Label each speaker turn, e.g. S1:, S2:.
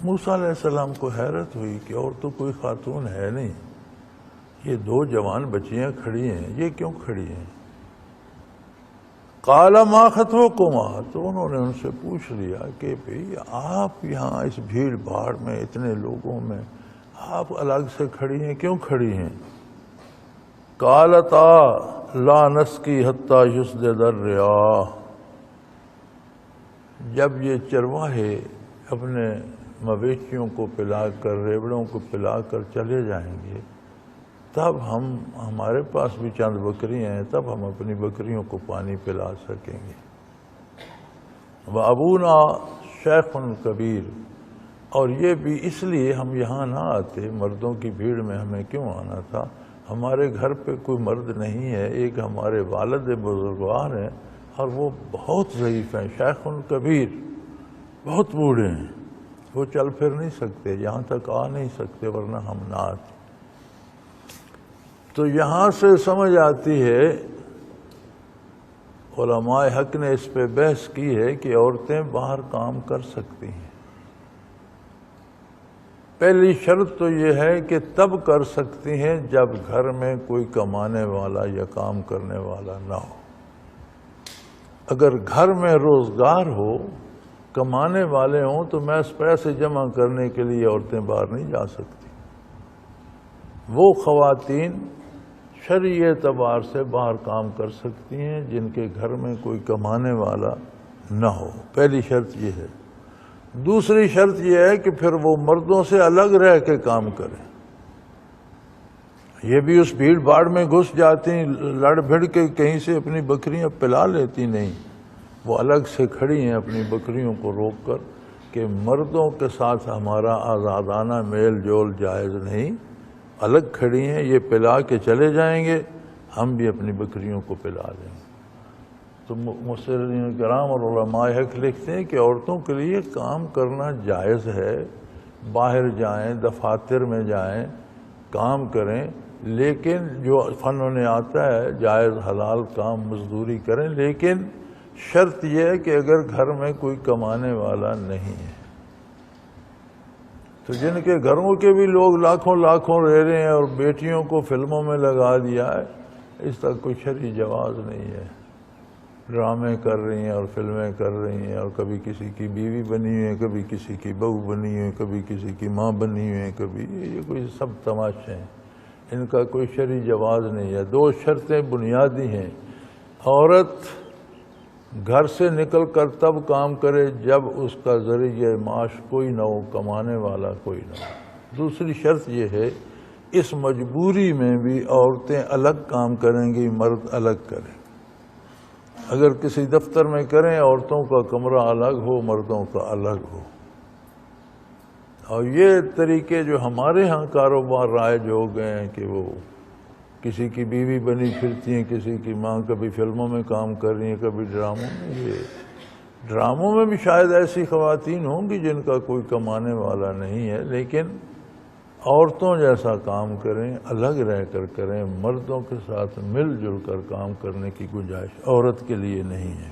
S1: موسیٰ علیہ السلام کو حیرت ہوئی کہ اور تو کوئی خاتون ہے نہیں، یہ دو جوان بچیاں کھڑی ہیں، یہ کیوں کھڑی ہیں؟ قال ما خطبکما، تو انہوں نے ان سے پوچھ لیا کہ بھئی آپ یہاں اس بھیڑ بھاڑ میں اتنے لوگوں میں آپ الگ سے کھڑی ہیں، کیوں کھڑی ہیں؟ قالتا لا نسقی حتی یصدر الرعاء، جب یہ چرواہے اپنے مویشیوں کو پلا کر، ریوڑوں کو پلا کر چلے جائیں گے، تب ہمارے پاس بھی چند بکریاں ہیں، تب ہم اپنی بکریوں کو پانی پلا سکیں گے۔ وَأَبُونَا شَيْخٌ کبیر، اور یہ بھی اس لیے ہم یہاں نہ آتے، مردوں کی بھیڑ میں ہمیں کیوں آنا تھا؟ ہمارے گھر پہ کوئی مرد نہیں ہے، ایک ہمارے والد بزرگوار ہیں اور وہ بہت ضعیف ہیں، شیخ کبیر، بہت بوڑھے ہیں، وہ چل پھر نہیں سکتے، یہاں تک آ نہیں سکتے، ورنہ ہم نہ آتے۔ تو یہاں سے سمجھ آتی ہے، علماء حق نے اس پہ بحث کی ہے کہ عورتیں باہر کام کر سکتی ہیں۔ پہلی شرط تو یہ ہے کہ تب کر سکتی ہیں جب گھر میں کوئی کمانے والا یا کام کرنے والا نہ ہو۔ اگر گھر میں روزگار ہو، کمانے والے ہوں، تو محض پیسے جمع کرنے کے لیے عورتیں باہر نہیں جا سکتی۔ وہ خواتین شرعی اعتبار سے باہر کام کر سکتی ہیں جن کے گھر میں کوئی کمانے والا نہ ہو، پہلی شرط یہ ہے۔ دوسری شرط یہ ہے کہ پھر وہ مردوں سے الگ رہ کے کام کریں۔ یہ بھی اس بھیڑ بھاڑ میں گھس جاتی، لڑ بھڑ کے کہیں سے اپنی بکریاں پلا لیتی نہیں، وہ الگ سے کھڑی ہیں اپنی بکریوں کو روک کر کہ مردوں کے ساتھ ہمارا آزادانہ میل جول جائز نہیں، الگ کھڑی ہیں، یہ پلا کے چلے جائیں گے، ہم بھی اپنی بکریوں کو پلا دیں گے۔ تو مفسرین کرام اور علماء حق لکھتے ہیں کہ عورتوں کے لیے کام کرنا جائز ہے، باہر جائیں، دفاتر میں جائیں، کام کریں، لیکن جو فن انہیں آتا ہے جائز حلال کام مزدوری کریں، لیکن شرط یہ ہے کہ اگر گھر میں کوئی کمانے والا نہیں ہے۔ تو جن کے گھروں کے بھی لوگ لاکھوں لاکھوں رہ رہے ہیں اور بیٹیوں کو فلموں میں لگا دیا ہے، اس تک کوئی شرعی جواز نہیں ہے۔ ڈرامے کر رہی ہیں اور فلمیں کر رہی ہیں، اور کبھی کسی کی بیوی بنی ہوئی ہیں، کبھی کسی کی بہو بنی ہوئی ہیں، کبھی کسی کی ماں بنی ہوئی ہیں، کبھی یہ کوئی سب تماشے ہیں، ان کا کوئی شرعی جواز نہیں ہے۔ دو شرطیں بنیادی ہیں، عورت گھر سے نکل کر تب کام کرے جب اس کا ذریعہ معاش کوئی نہ ہو، کمانے والا کوئی نہ ہو۔ دوسری شرط یہ ہے، اس مجبوری میں بھی عورتیں الگ کام کریں گی، مرد الگ کریں۔ اگر کسی دفتر میں کریں، عورتوں کا کمرہ الگ ہو، مردوں کا الگ ہو۔ اور یہ طریقے جو ہمارے ہاں کاروبار رائج ہو گئے ہیں کہ وہ کسی کی بیوی بنی پھرتی ہیں، کسی کی ماں، کبھی فلموں میں کام کر رہی ہیں، کبھی ڈراموں میں، یہ ڈراموں میں بھی شاید ایسی خواتین ہوں گی جن کا کوئی کمانے والا نہیں ہے، لیکن عورتوں جیسا کام کریں، الگ رہ کر کریں، مردوں کے ساتھ مل جل کر کام کرنے کی گنجائش عورت کے لیے نہیں ہے۔